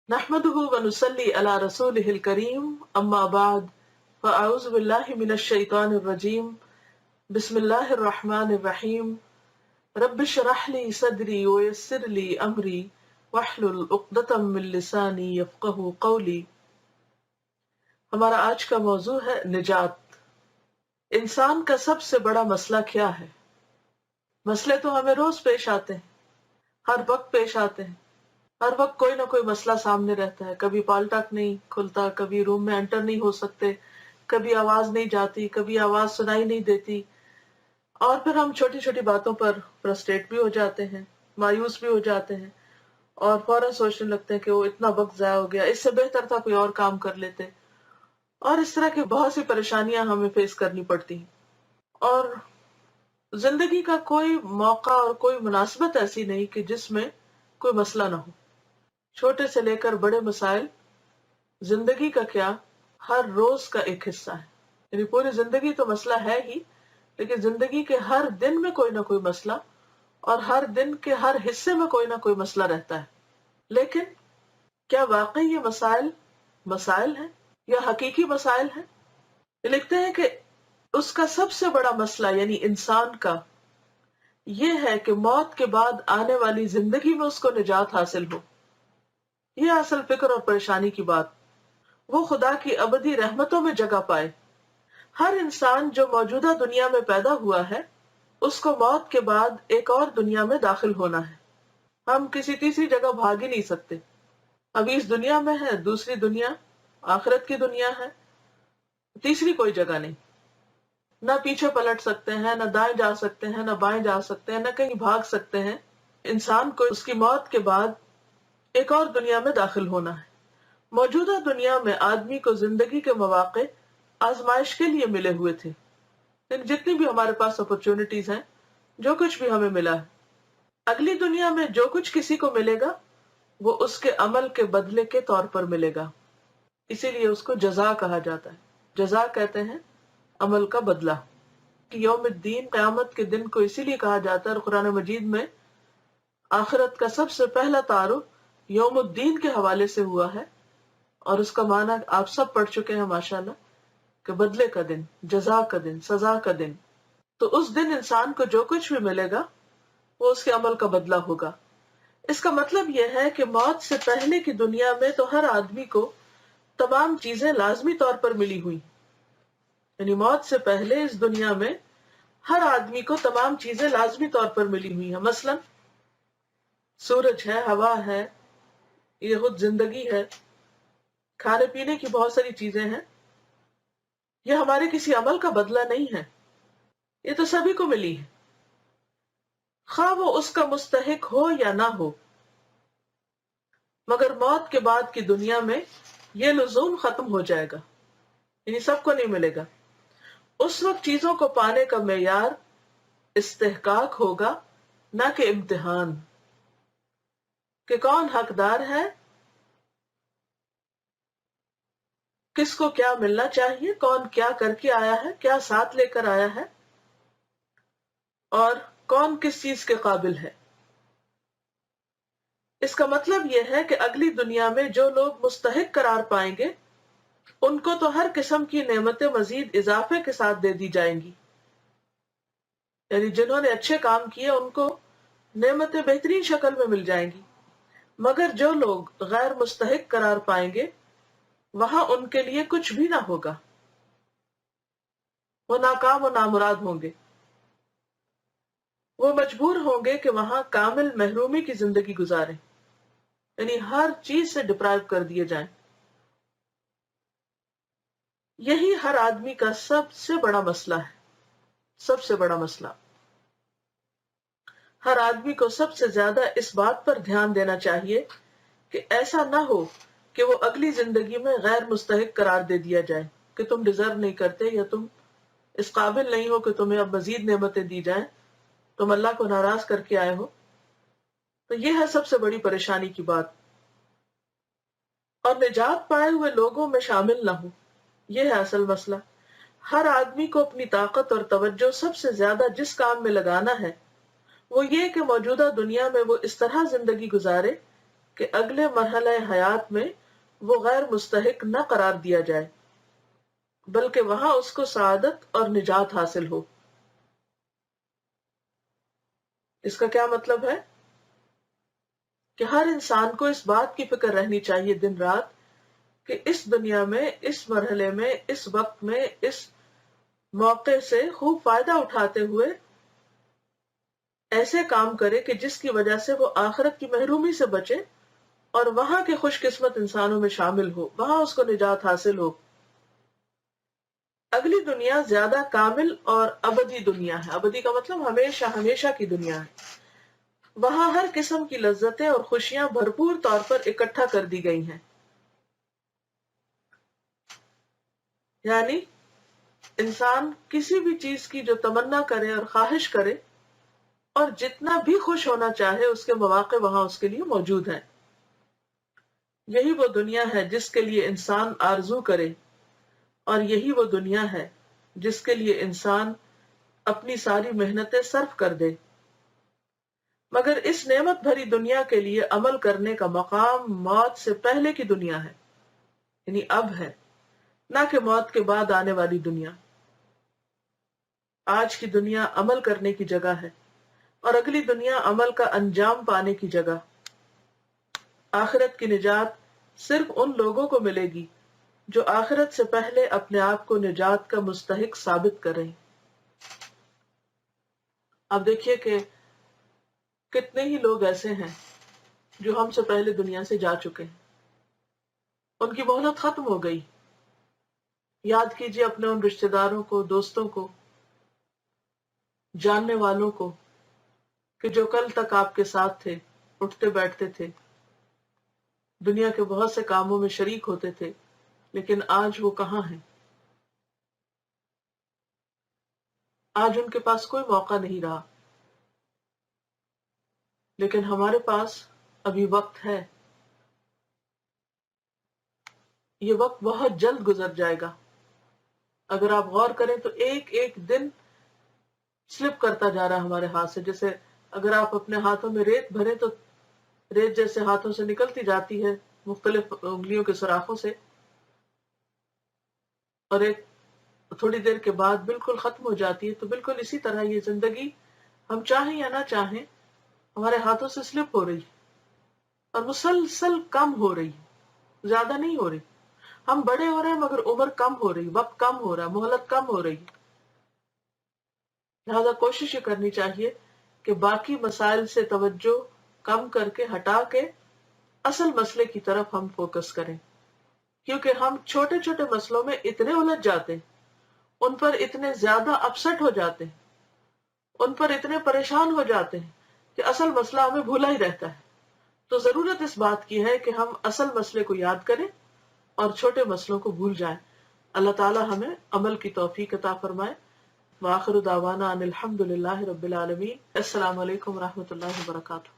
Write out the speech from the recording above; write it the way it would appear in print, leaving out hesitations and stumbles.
नहमदुहु व नुसल्ली अला रसूलिहिल करीम अम्मा बाद फ़अऊज़ु बिल्लाहि मिनश शैतानिर रजीम बिस्मिल्लाहिर रहमानिर रहीम रब्बिश रह ली सदरी व यस्सिर ली अमरी वहलुल उक़दतम मिन लिसानी यफ़क़हू क़ौली। हमारा आज का मौजू है निजात। इंसान का सबसे बड़ा मसला क्या है? मसले तो हमें रोज पेश आते हैं, हर वक्त पेश आते हैं। हर वक्त कोई ना कोई मसला सामने रहता है। कभी पालटक नहीं खुलता, कभी रूम में एंटर नहीं हो सकते, कभी आवाज नहीं जाती, कभी आवाज सुनाई नहीं देती, और फिर हम छोटी छोटी बातों पर फ्रस्ट्रेट भी हो जाते हैं, मायूस भी हो जाते हैं और फौरन सोचने लगते हैं कि वो इतना वक्त जाया हो गया, इससे बेहतर था कोई और काम कर लेते। और इस तरह की बहुत सी परेशानियां हमें फेस करनी पड़ती हैं। और जिंदगी का कोई मौका और कोई मुनासिबत ऐसी नहीं कि जिसमें कोई मसला ना हो। छोटे से लेकर बड़े मसाइल जिंदगी का क्या, हर रोज का एक हिस्सा है। यानी पूरी जिंदगी तो मसला है ही, लेकिन जिंदगी के हर दिन में कोई ना कोई मसला और हर दिन के हर हिस्से में कोई ना कोई मसला रहता है। लेकिन क्या वाकई ये मसाइल मसाइल हैं या हकीकी मसाइल हैं? ये लिखते हैं कि उसका सबसे बड़ा मसला यानी इंसान का ये है कि मौत के बाद आने वाली जिंदगी में उसको निजात हासिल हो। ये असल फिक्र और परेशानी की बात। वो खुदा की अबदी रहमतों में जगह पाए। हर इंसान जो मौजूदा दुनिया में पैदा हुआ है, उसको मौत के बाद एक और दुनिया में दाखिल होना है। हम किसी तीसरी जगह भाग ही नहीं सकते। अभी इस दुनिया में है, दूसरी दुनिया आखिरत की दुनिया है, तीसरी कोई जगह नहीं। न पीछे पलट सकते हैं, न दाएं जा सकते हैं, न बाएं जा सकते हैं, न कहीं भाग सकते हैं। इंसान को उसकी मौत के बाद एक और दुनिया में दाखिल होना है। मौजूदा दुनिया में आदमी को जिंदगी के मौके आजमाइश के लिए मिले हुए थे। जितनी भी हमारे पास अपॉर्चुनिटीज हैं, जो कुछ भी हमें मिला है, अगली दुनिया में जो कुछ किसी को मिलेगा वो उसके अमल के बदले के तौर पर मिलेगा। इसीलिए उसको जजा कहा जाता है। जजा कहते हैं अमल का बदला। कि यौमुद्दीन, क़यामत के दिन को इसीलिए कहा जाता है। कुरान मजीद में आखिरत का सबसे पहला तारुफ यौमुद्दीन के हवाले से हुआ है, और उसका माना आप सब पढ़ चुके हैं माशाल्लाह, कि बदले का दिन, जजा का दिन, सजा का दिन। तो उस दिन इंसान को जो कुछ भी मिलेगा वो उसके अमल का बदला होगा। इसका मतलब यह है कि मौत से पहले की दुनिया में तो हर आदमी को तमाम चीजें लाजमी तौर पर मिली हुई। यानी मौत से पहले इस दुनिया में हर आदमी को तमाम चीजें लाजमी तौर पर मिली हुई है। मसलन सूरज है, हवा है, ये खुद जिंदगी है, खाने पीने की बहुत सारी चीजें हैं। ये हमारे किसी अमल का बदला नहीं है, ये तो सभी को मिली है, खा वो उसका मुस्तहिक हो या ना हो। मगर मौत के बाद की दुनिया में ये लुज़ूम खत्म हो जाएगा, यानी सबको नहीं मिलेगा। उस वक्त चीजों को पाने का मेयार इस्तेहकाक होगा, ना कि इम्तिहान, कि कौन हकदार है, किसको क्या मिलना चाहिए, कौन क्या करके आया है, क्या साथ लेकर आया है, और कौन किस चीज के काबिल है। इसका मतलब यह है कि अगली दुनिया में जो लोग मुस्तहिक करार पाएंगे उनको तो हर किस्म की नेमतें मजीद इजाफे के साथ दे दी जाएंगी। यानी जिन्होंने अच्छे काम किए उनको नेमतें बेहतरीन शक्ल में मिल जाएंगी। मगर जो लोग गैर मुस्तहिक करार पाएंगे वहां उनके लिए कुछ भी ना होगा, वो नाकाम और नामुराद होंगे। वो मजबूर होंगे कि वहां कामिल महरूमी की जिंदगी गुजारें, यानी हर चीज से डिप्राइव कर दिए जाएं। यही हर आदमी का सबसे बड़ा मसला है, सबसे बड़ा मसला। हर आदमी को सबसे ज्यादा इस बात पर ध्यान देना चाहिए कि ऐसा ना हो कि वो अगली जिंदगी में गैर मुस्तहिक करार दे दिया जाए कि तुम डिजर्व नहीं करते, या तुम इस काबिल नहीं हो कि तुम्हें अब मजीद नेमतें दी जाएं, तुम अल्लाह को नाराज करके आए हो। तो ये है सबसे बड़ी परेशानी की बात। और निजात पाए हुए लोगों में शामिल ना हो, यह है असल मसला। हर आदमी को अपनी ताकत और तवज्जो सबसे ज्यादा जिस काम में लगाना है वो ये कि मौजूदा दुनिया में वो इस तरह जिंदगी गुजारे کہ اگلے مرحلہ حیات میں وہ غیر مستحق نہ قرار دیا جائے، بلکہ وہاں اس کو سعادت اور نجات حاصل ہو۔ اس کا کیا مطلب ہے؟ کہ ہر انسان کو اس بات کی فکر رہنی چاہیے دن رات کہ اس دنیا میں، اس مرحلے میں، اس وقت میں، اس موقع سے خوب فائدہ اٹھاتے ہوئے ایسے کام کرے کہ جس کی وجہ سے وہ آخرت کی محرومی سے بچے اور وہاں کے خوش قسمت انسانوں میں شامل ہو، وہاں اس کو نجات حاصل ہو۔ اگلی دنیا زیادہ کامل اور ابدی دنیا ہے۔ ابدی کا مطلب ہمیشہ ہمیشہ کی دنیا ہے۔ وہاں ہر قسم کی لذتیں اور خوشیاں بھرپور طور پر اکٹھا کر دی گئی ہیں۔ یعنی انسان کسی بھی چیز کی جو تمنا کرے اور خواہش کرے اور جتنا بھی خوش ہونا چاہے، اس کے مواقع وہاں اس کے لیے موجود ہیں۔ یہی وہ دنیا ہے جس کے لیے انسان آرزو کرے، اور یہی وہ دنیا ہے جس کے لیے انسان اپنی ساری محنتیں صرف کر دے۔ مگر اس نعمت بھری دنیا کے لیے عمل کرنے کا مقام موت سے پہلے کی دنیا ہے، یعنی اب ہے، نہ کہ موت کے بعد آنے والی دنیا۔ آج کی دنیا عمل کرنے کی جگہ ہے اور اگلی دنیا عمل کا انجام پانے کی جگہ۔ آخرت کی نجات صرف ان لوگوں کو ملے گی جو آخرت سے پہلے اپنے آپ کو نجات کا مستحق ثابت کریں۔ اب دیکھیے کہ کتنے ہی لوگ ایسے ہیں جو ہم سے پہلے دنیا سے جا چکے ہیں، ان کی مہلت ختم ہو گئی۔ یاد کیجیے اپنے ان رشتہ داروں کو، دوستوں کو، جاننے والوں کو کہ جو کل تک آپ کے ساتھ تھے، اٹھتے بیٹھتے تھے، دنیا کے بہت سے کاموں میں شریک ہوتے تھے، لیکن آج وہ کہاں ہیں؟ آج ان کے پاس کوئی موقع نہیں رہا، لیکن ہمارے پاس ابھی وقت ہے۔ یہ وقت بہت جلد گزر جائے گا۔ اگر آپ غور کریں تو ایک ایک دن سلپ کرتا جا رہا ہے ہمارے ہاتھ سے۔ جیسے اگر آپ اپنے ہاتھوں میں ریت بھریں تو ریت جیسے ہاتھوں سے نکلتی جاتی ہے مختلف انگلیوں کے سوراخوں سے، اور ایک تھوڑی دیر کے بعد بالکل ختم ہو جاتی ہے۔ تو بالکل اسی طرح یہ زندگی، ہم چاہیں یا نہ چاہیں، ہمارے ہاتھوں سے سلپ ہو رہی اور مسلسل کم ہو رہی، زیادہ نہیں ہو رہی۔ ہم بڑے ہو رہے ہیں مگر عمر کم ہو رہی، وقت کم ہو رہا ہے، مہلت کم ہو رہی۔ لہذا کوشش یہ کرنی چاہیے کہ باقی مسائل سے توجہ کم کر کے، ہٹا کے اصل مسئلے کی طرف ہم فوکس کریں، کیونکہ ہم چھوٹے چھوٹے مسئلوں میں اتنے الجھ جاتے ہیں، ان پر اتنے زیادہ اپسٹ ہو جاتے ہیں، ان پر اتنے پریشان ہو جاتے ہیں کہ اصل مسئلہ ہمیں بھولا ہی رہتا ہے۔ تو ضرورت اس بات کی ہے کہ ہم اصل مسئلے کو یاد کریں اور چھوٹے مسئلوں کو بھول جائیں۔ اللہ تعالی ہمیں عمل کی توفیق عطا فرمائے۔ وآخر دعوانا ان الحمد للہ رب العالمین۔ السلام علیکم ورحمۃ اللہ وبرکاتہ۔